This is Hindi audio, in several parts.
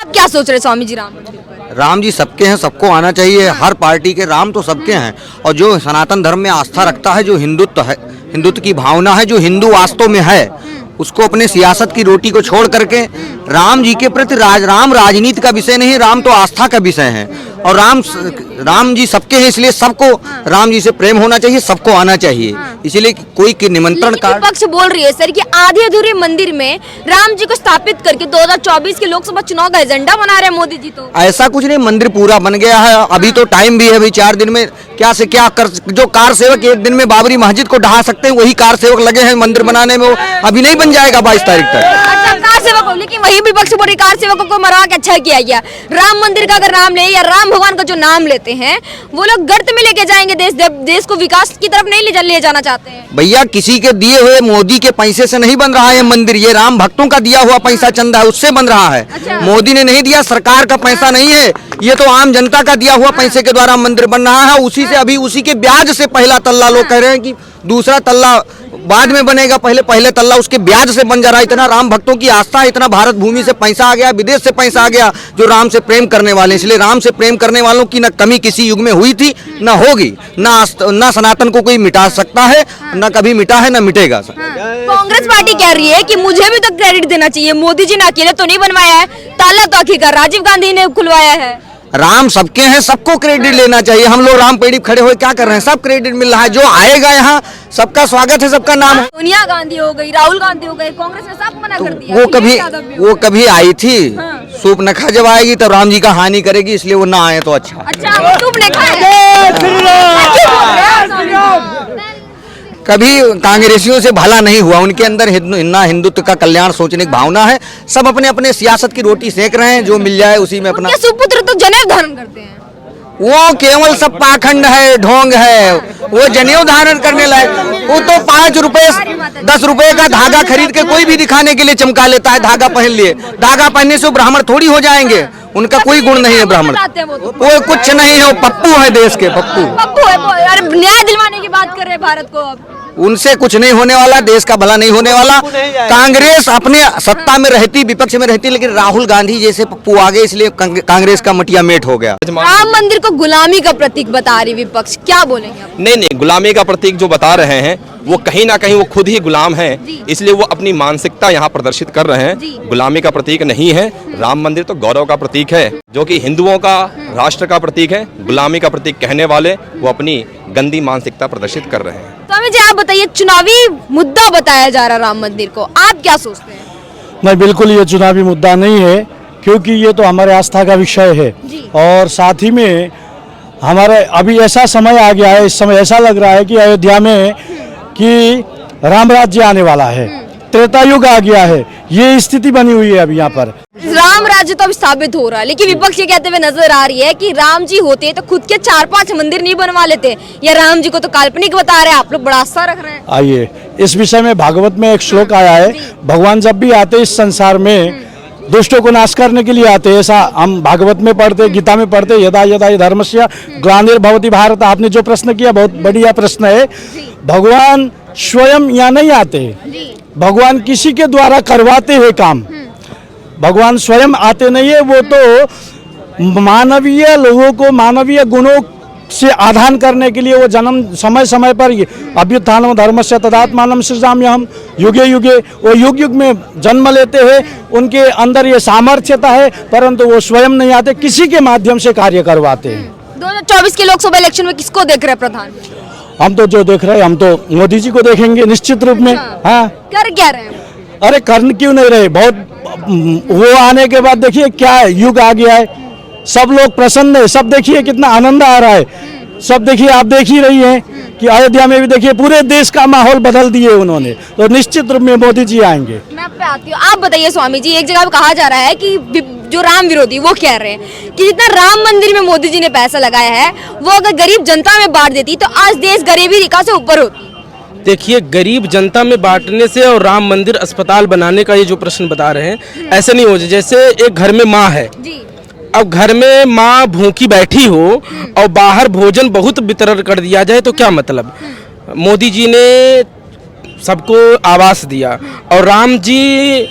क्या सोच रहे स्वामी जी राम मंदिर पर? राम जी सबके हैं, सबको आना चाहिए। हर पार्टी के राम तो सबके हैं, और जो सनातन धर्म में आस्था रखता है, जो हिंदुत्व है, हिंदुत्व की भावना है, जो हिंदू वास्तव में है, उसको अपने सियासत की रोटी को छोड़ करके राम जी के प्रति राम राजनीति का विषय नहीं, राम तो आस्था का विषय है। और राम जी सबके हैं, इसलिए सबको राम जी से प्रेम होना चाहिए, सबको आना चाहिए। इसलिए कोई के निमंत्रण का विपक्ष बोल रही है सर कि आधे अधूरे मंदिर में राम जी को स्थापित करके 2024 के लोकसभा चुनाव का एजेंडा बना रहे हैं मोदी जी। तो ऐसा कुछ नहीं, मंदिर पूरा बन गया है, अभी तो टाइम भी है, अभी 4 दिन में क्या से क्या कर, जो कार सेवक 1 दिन में बाबरी मस्जिद को ढहा सकते हैं, वही कार सेवक लगे हैं मंदिर बनाने में। वो अभी नहीं बन जाएगा 22 तारीख तक। अच्छा, कार सेवक, लेकिन वही विपक्ष बोल रही कार सेवकों को मरवा के अच्छा किया गया। राम मंदिर का अगर नाम ले या राम भगवान का जो नाम लेते हैं, वो लोग गर्त में लेके जाएंगे, देश को विकास की तरफ नहीं ले जाना चाहते हैं। भैया किसी के दिए हुए मोदी के पैसे से नहीं बन रहा है मंदिर, ये राम भक्तों का दिया हुआ पैसा चंदा है, उससे बन रहा है। अच्छा। मोदी ने नहीं दिया, सरकार का पैसा नहीं है, ये तो आम जनता का दिया हुआ पैसे के द्वारा मंदिर बन रहा है। उसी से अभी उसी के ब्याज से पहला तल्ला लोग कह रहे हैं कि दूसरा तल्ला बाद में बनेगा, पहले तल्ला उसके ब्याज से बन जा रहा है। इतना राम भक्तों की आस्था है, इतना भारत भूमि से पैसा आ गया, विदेश से पैसा आ गया, जो राम से प्रेम करने वाले। इसलिए राम से प्रेम करने वालों की न कमी किसी युग में हुई थी, न होगी, न सनातन को कोई मिटा सकता है, न कभी मिटा है, न मिटेगा। कांग्रेस पार्टी कह रही है कि मुझे भी तो क्रेडिट देना चाहिए, मोदी जी ने अकेले तो नहीं बनवाया है, ताला तो आखिरकार राजीव गांधी ने खुलवाया है। राम सबके हैं, सबको क्रेडिट लेना चाहिए। हम लोग राम पेड़ी खड़े हुए क्या कर रहे हैं, सब क्रेडिट मिल रहा है। जो आएगा यहाँ सबका स्वागत है, सबका नाम है। सोनिया गांधी हो गई, राहुल गांधी हो गए, कांग्रेस ने सब मना कर दिया। वो कभी आई थी, हाँ। सूप नखा जब आएगी तब राम जी का हानि करेगी, इसलिए वो ना आए तो अच्छा। अच्छा, तुमने कभी कांग्रेसियों से भला नहीं हुआ, उनके अंदर हिंदुत्व का कल्याण सोचने की भावना है। सब अपने अपने सियासत की रोटी सेक रहे हैं, जो मिल जाए उसी में अपना। सुपुत्र तो जनेऊ धारण करते हैं, वो केवल सब पाखंड है, ढोंग है। वो जनेऊ धारण करने लायक, वो तो 5 रुपए 10 रुपए का धागा खरीद के कोई भी दिखाने के लिए चमका लेता है, धागा पहन लिए। धागा पहनने से ब्राह्मण थोड़ी हो जाएंगे, उनका कोई गुण नहीं है ब्राह्मण, वो कुछ नहीं है, वो पप्पू है, देश के पप्पू है। न्याय दिलवाने की बात कर रहे हैं भारत को, अब उनसे कुछ नहीं होने वाला, देश का भला नहीं होने वाला। कांग्रेस अपने सत्ता में रहती, विपक्ष में रहती, लेकिन राहुल गांधी जैसे पप्पू आ गए, इसलिए कांग्रेस का मटिया मेट हो गया। राम मंदिर को गुलामी का प्रतीक बता रही विपक्ष, क्या बोलेंगे आप? नहीं, गुलामी का प्रतीक जो बता रहे हैं वो कहीं ना कहीं वो खुद ही गुलाम हैं, इसलिए वो अपनी मानसिकता यहाँ प्रदर्शित कर रहे हैं। गुलामी का प्रतीक नहीं है, राम मंदिर तो गौरव का प्रतीक है, जो कि हिंदुओं का राष्ट्र का प्रतीक है। गुलामी का प्रतीक कहने वाले वो अपनी गंदी मानसिकता प्रदर्शित कर रहे हैं। स्वामी जी आप बताइए, चुनावी मुद्दा बताया जा रहा राम मंदिर को, आप क्या सोचते हैं? नहीं, बिल्कुल ये चुनावी मुद्दा नहीं है, क्योंकि ये तो हमारे आस्था का विषय है। और साथ ही में हमारे अभी ऐसा समय आ गया है, इस समय ऐसा लग रहा है कि अयोध्या में कि राम राज्य आने वाला है, त्रेता युग आ गया है, ये स्थिति बनी हुई है अभी यहाँ पर। राम राज्य तो अब स्थापित हो रहा है, लेकिन विपक्ष ये कहते हुए नजर आ रही है कि राम जी होते तो खुद के 4-5 मंदिर नहीं बनवा लेते, या राम जी को तो काल्पनिक बता रहे हैं, आप लोग बड़ा आस्था रख रहे हैं। आइए, इस विषय में भागवत में एक श्लोक आया है, भगवान जब भी आते इस संसार में दुष्टों को नाश करने के लिए आते, ऐसा हम भागवत में पढ़ते, गीता में पढ़ते, यदा यदा धर्मस्य ग्लानिर्भवति भारत। आपने जो प्रश्न किया बहुत बढ़िया प्रश्न है। भगवान स्वयं यहाँ नहीं आते, भगवान किसी के द्वारा करवाते हैं काम, भगवान स्वयं आते नहीं है। वो तो मानवीय लोगों को मानवीय गुणों से आधान करने के लिए वो जन्म समय समय पर अभ्युत्थानम धर्मस्य तदात्मानं सृजाम्यहम् युगे युगे, वो युग युग में जन्म लेते हैं, उनके अंदर ये सामर्थ्यता है, परंतु वो स्वयं नहीं आते, किसी के माध्यम से कार्य करवाते हैं। 2024 के लोकसभा इलेक्शन में किसको देख रहे हैं प्रधान? हम तो जो देख रहे हैं, हम तो मोदी जी को देखेंगे निश्चित रूप में। हाँ, कर क्या रहे हैं? अरे करन क्यों नहीं रहे, बहुत वो आने के बाद देखिए क्या युग आ गया है, सब लोग प्रसन्न है, सब देखिए कितना आनंद आ रहा है, सब देखिए, आप देख ही रही हैं कि अयोध्या में भी देखिए पूरे देश का माहौल बदल दिए उन्होंने, तो निश्चित रूप में मोदी जी आएंगे। मैं आप पे आती हूँ, आप बताइए स्वामी जी, एक जगह पे कहा जा रहा है कि जो राम विरोधी वो कह रहे हैं कि जितना राम मंदिर में मोदी जी ने पैसा लगाया है, वो अगर गरीब जनता में बांट देती तो आज देश गरीबी रेखा से ऊपर होती। देखिए, गरीब जनता में बांटने से और राम मंदिर अस्पताल बनाने का ये जो प्रश्न बता रहे हैं, ऐसे नहीं हो जाए। जैसे एक घर में माँ है, अब घर में माँ भूखी बैठी हो और बाहर भोजन बहुत वितरण कर दिया जाए तो क्या मतलब? मोदी जी ने सबको आवास दिया और राम जी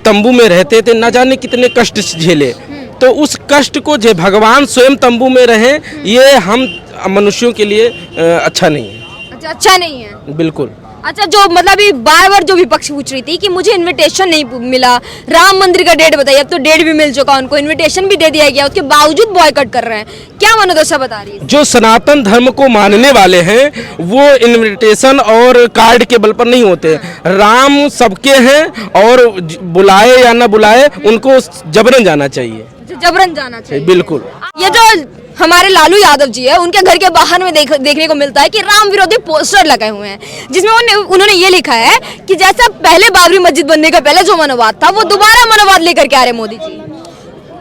तंबू में रहते थे, न जाने कितने कष्ट झेले, तो उस कष्ट को जो भगवान स्वयं तंबू में रहें, ये हम मनुष्यों के लिए अच्छा नहीं है। अच्छा नहीं है, बिल्कुल। अच्छा, जो मतलब ये बार बार जो विपक्ष पूछ रही थी कि मुझे इनविटेशन नहीं मिला, राम मंदिर का डेट बताइए, अब तो डेट भी मिल चुका उनको, इनविटेशन भी दे दिया गया, उसके बावजूद बॉयकॉट कर रहे हैं, क्या मनोदशा बता रही है? जो सनातन धर्म को मानने वाले हैं वो इनविटेशन और कार्ड के बल पर नहीं होते। राम सबके हैं और बुलाए या ना बुलाए उनको जबरन जाना चाहिए। जबरन जाना चाहिए, बिल्कुल। ये जो हमारे लालू यादव जी है, उनके घर के बाहर में देखने को मिलता है कि राम विरोधी पोस्टर लगे हुए हैं, जिसमें उन्होंने ये लिखा है कि जैसा पहले बाबरी मस्जिद बनने का पहले जो मनोवाद था, वो दोबारा मनोवाद लेकर के आ रहे मोदी जी।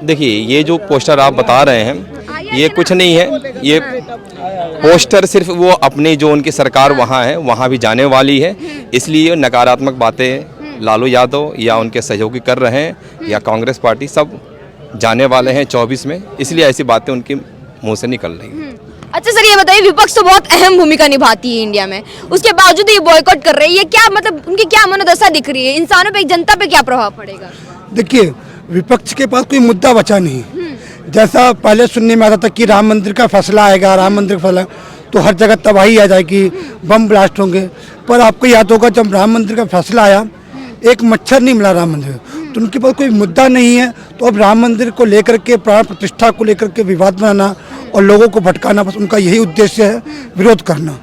देखिए, ये जो पोस्टर आप बता रहे हैं ये कुछ नहीं है। ये पोस्टर सिर्फ वो अपनी जो उनकी सरकार वहाँ है वहाँ भी जाने वाली है, इसलिए नकारात्मक बातें लालू यादव या उनके सहयोगी कर रहे हैं या कांग्रेस पार्टी सब जाने वाले हैं 24 में, इसलिए ऐसी बातें उनके मुंह से निकल रही हैं। अच्छा सर, ये बताइए, विपक्ष तो बहुत अहम भूमिका निभाती है इंडिया में, उसके बावजूद ये बॉयकॉट कर रही है, ये क्या मतलब उनकी क्या मनोदशा दिख रही है, इंसानों पे, जनता पे क्या प्रभाव पड़ेगा? देखिए, विपक्ष के पास कोई मुद्दा बचा नहीं। जैसा पहले सुनने में आता था कि राम मंदिर का फैसला आएगा, राम मंदिर का फैसला, तो हर जगह तबाही आ जाएगी, बम ब्लास्ट होंगे। पर आपको याद होगा जब राम मंदिर का फैसला आया, एक मच्छर नहीं मिला राम मंदिर, तो उनके पास कोई मुद्दा नहीं है। तो अब राम मंदिर को लेकर के, प्राण प्रतिष्ठा को लेकर के विवाद बनाना और लोगों को भटकाना, बस उनका यही उद्देश्य है, विरोध करना।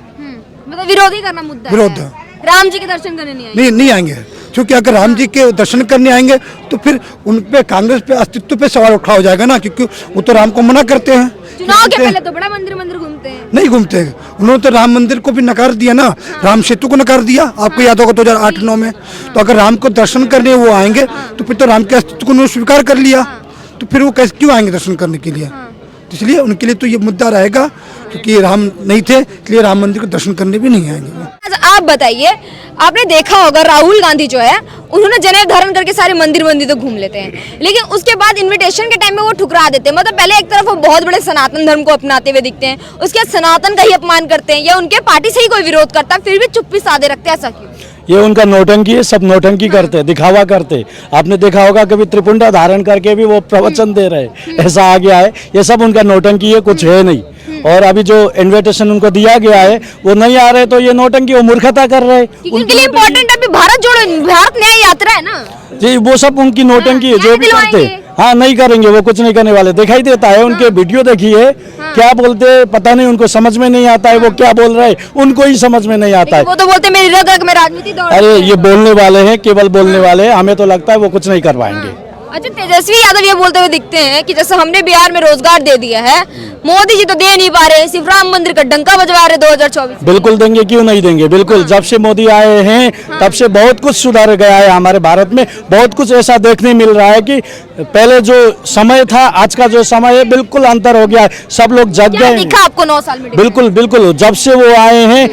मतलब विरोध ही करना मुद्दा विरोध है। राम जी के दर्शन करने नहीं आएंगे? नहीं आएंगे, क्योंकि अगर राम जी के दर्शन करने आएंगे तो फिर उन पे, कांग्रेस पे अस्तित्व पे सवाल उठा हो जाएगा ना, क्योंकि वो तो राम को मना करते हैं। चुनाव के पहले तो बड़ा मंदिर घूमते हैं। नहीं घूमते, उन्होंने तो राम मंदिर को भी नकार दिया ना, राम सेतु को नकार दिया, आपको याद होगा 2008-9 में। तो अगर राम को दर्शन करने वो आएंगे तो फिर तो राम के अस्तित्व को उन्होंने स्वीकार कर लिया, तो फिर वो कैसे क्यों आएंगे दर्शन करने के लिए? इसलिए उनके लिए तो ये मुद्दा रहेगा, क्योंकि राम नहीं थे इसलिए राम मंदिर को दर्शन करने भी नहीं आएंगे। आप बताइए, आपने देखा होगा राहुल गांधी जो है, उन्होंने जनेऊ धारण करके सारे मंदिर तो घूम लेते हैं, लेकिन उसके बाद इनविटेशन के टाइम में वो ठुकरा देते हैं। मतलब पहले एक तरफ वो बहुत बड़े सनातन धर्म को अपनाते हुए दिखते हैं, उसके बाद सनातन का ही अपमान करते हैं, या उनके पार्टी से ही कोई विरोध करता है फिर भी चुप्पी साधे रखते हैं, ऐसा क्यों? ये उनका नौटंकी है, सब नौटंकी करते हैं, दिखावा करते हैं। आपने देखा होगा कभी त्रिपुंडा धारण करके भी वो प्रवचन दे रहे हैं, ऐसा आ गया है। ये सब उनका नौटंकी है, कुछ है नहीं। और अभी जो इनविटेशन उनको दिया गया है वो नहीं आ रहे, तो ये नौटंकी, वो मूर्खता कर रहे हैं। उनके लिए इम्पोर्टेंट अभी भारत जोड़ो, भारत न्याय यात्रा है ना जी, वो सब उनकी नौटंकी है, जो भी करते। हाँ, नहीं करेंगे, वो कुछ नहीं करने वाले, दिखाई देता है। उनके वीडियो देखिए, क्या बोलते पता नहीं, उनको समझ में नहीं आता है वो क्या बोल रहे हैं, उनको ही समझ में नहीं आता है। वो तो बोलते मेरी रग रग में राजनीति दौड़। अरे ये बोलने वाले हैं, केवल बोलने वाले हैं, हमें तो लगता है वो कुछ नहीं कर पाएंगे। अच्छा, तेजस्वी यादव ये बोलते हुए दिखते हैं कि जैसे हमने बिहार में रोजगार दे दिया है, मोदी जी तो दे नहीं पा रहे, सिर्फ राम मंदिर का डंका बजवा रहे 2024। बिल्कुल देंगे, क्यों नहीं देंगे, बिल्कुल। जब से मोदी आए हैं तब से बहुत कुछ सुधार गया है हमारे भारत में। बहुत कुछ ऐसा देखने मिल रहा है कि पहले जो समय था, आज का जो समय है, बिल्कुल अंतर हो गया है। सब लोग जग क्या गए दिखा आपको 9 साल में? बिल्कुल बिल्कुल, जब से वो आए हैं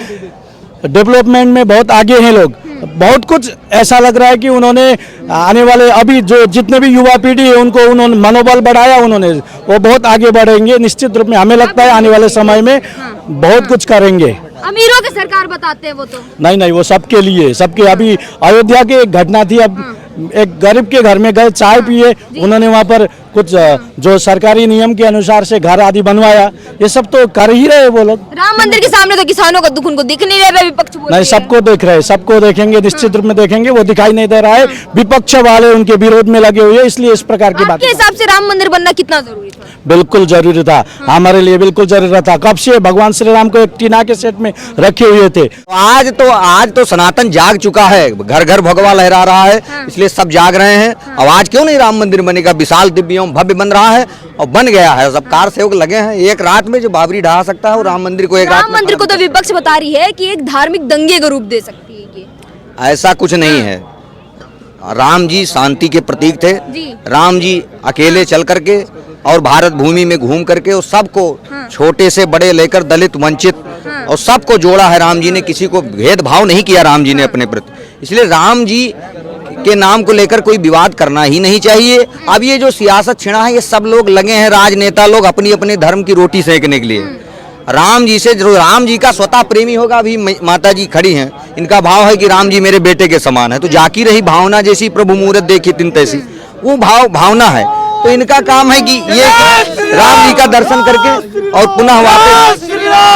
डेवलपमेंट में बहुत आगे हैं लोग। बहुत कुछ ऐसा लग रहा है कि उन्होंने आने वाले, अभी जो जितने भी युवा पीढ़ी है उनको उन्होंने मनोबल बढ़ाया, उन्होंने, वो बहुत आगे बढ़ेंगे निश्चित रूप में। हमें लगता है आने वाले समय में बहुत कुछ करेंगे। अमीरों की सरकार बताते हैं वो तो। नहीं, वो सबके लिए, सबके। अभी अयोध्या की एक घटना थी, अब एक गरीब के घर में गए, चाय पिए, उन्होंने वहाँ पर कुछ जो सरकारी नियम के अनुसार से घर आदि बनवाया। ये सब तो कर ही रहे वो लोग। राम मंदिर के सामने तो किसानों का दुख उनको दिख नहीं रहा है, विपक्ष बोल नहीं, सबको देख रहे हैं, सबको देखेंगे, निश्चित रूप में देखेंगे। वो दिखाई नहीं दे रहा है, विपक्ष वाले उनके विरोध में लगे हुए, इसलिए इस प्रकार की बात। आपके हिसाब से राम मंदिर बनना कितना जरूरी था? बिल्कुल जरूरी था, हमारे लिए बिल्कुल जरूरी था। कब से भगवान श्री राम को एक टीना के सेट में रखे हुए थे। आज तो सनातन जाग चुका है, घर घर भगवा लहरा रहा है, इसलिए सब जाग रहे हैं। अब आज क्यों नहीं राम मंदिर बनेगा? विशाल दिव्य एवं भव्य बन रहा है और बन गया है। सब कार सेवक लगे हैं, एक रात में जो बाबरी ढहा सकता है वो राम मंदिर को एक रात राम मंदिर को तो विपक्ष बता रही है कि एक धार्मिक दंगे का रूप दे सकती है ये। ऐसा कुछ नहीं है। राम जी शांति के प्रतीक थे। राम जी अकेले चल करके और भारत भूमि में घूम करके और सबको, छोटे से बड़े लेकर दलित वंचित और सबको जोड़ा है। राम जी ने किसी को भेदभाव नहीं किया, राम जी ने अपने प्रति। इसलिए राम जी के नाम को लेकर कोई विवाद करना ही नहीं चाहिए। अब ये जो सियासत छिड़ा है, ये सब लोग लगे हैं, राजनेता लोग अपनी अपने धर्म की रोटी सेकने के लिए। राम जी से जो राम जी का स्वतः प्रेमी होगा, अभी माता जी खड़ी हैं, इनका भाव है कि राम जी मेरे बेटे के समान है, तो जाकी रही भावना जैसी प्रभु मूरत देखी तिन तैसी, वो भावना है। तो इनका काम है कि ये राम जी का दर्शन करके और पुनः वापस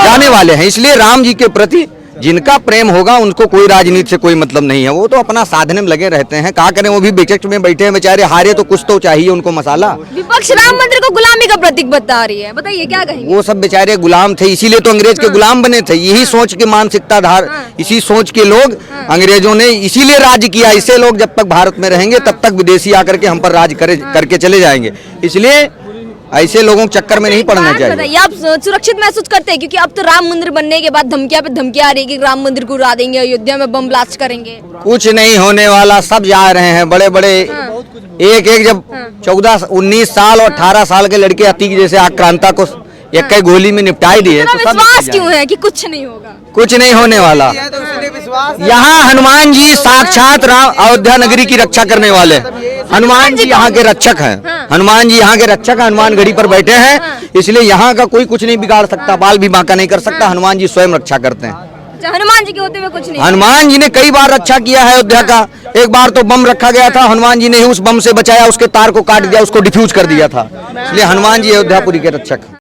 जाने वाले हैं। इसलिए राम जी के प्रति जिनका प्रेम होगा उनको कोई राजनीति से कोई मतलब नहीं है, वो तो अपना साधने में लगे रहते हैं। क्या करें, वो भी विपक्ष में बैठे हैं बेचारे, हारे तो कुछ तो चाहिए उनको मसाला। विपक्ष राम मंदिर को गुलामी का प्रतीक बता रही है, बताइए क्या कहेंगे? वो सब बेचारे गुलाम थे, इसीलिए तो अंग्रेज के गुलाम बने थे। यही सोच के मानसिकता धार, इसी सोच के लोग अंग्रेजों ने इसीलिए राज किया। इससे लोग जब तक भारत में रहेंगे तब तक विदेशी आकर के हम पर राज करके चले जाएंगे। इसलिए ऐसे लोगों के चक्कर में नहीं पड़ना चाहिए। बताइए, आप सुरक्षित महसूस करते हैं? क्योंकि अब तो राम मंदिर बनने के बाद धमकियां पे धमकियां आ रही है कि राम मंदिर को उड़ा देंगे, अयोध्या में बम ब्लास्ट करेंगे। कुछ नहीं होने वाला, सब जा रहे हैं बड़े बड़े एक जब 14, 19 साल और 18 साल के लड़के अतीक जैसे आक्रांता को एक कई गोली में निपटाई दिए, तो सब विश्वास क्यों है कि कुछ नहीं होगा? कुछ नहीं होने वाला। यहाँ हनुमान जी साक्षात राम अयोध्या नगरी की रक्षा करने वाले, हनुमान जी यहाँ के रक्षक हैं। हनुमान जी यहाँ के रक्षक हैं, हनुमान गढ़ी पर बैठे हैं, इसलिए यहाँ का कोई कुछ नहीं बिगाड़ सकता, बाल भी बांका नहीं कर सकता। हनुमान जी स्वयं रक्षा करते हैं। हनुमान जी के होते हुए कुछ नहीं? हनुमान जी ने कई बार रक्षा किया है अयोध्या का। एक बार तो बम रखा गया था, हनुमान जी ने ही उस बम से बचाया, उसके तार को काट दिया, उसको डिफ्यूज कर दिया था। इसलिए हनुमान जी अयोध्यापुरी के रक्षक।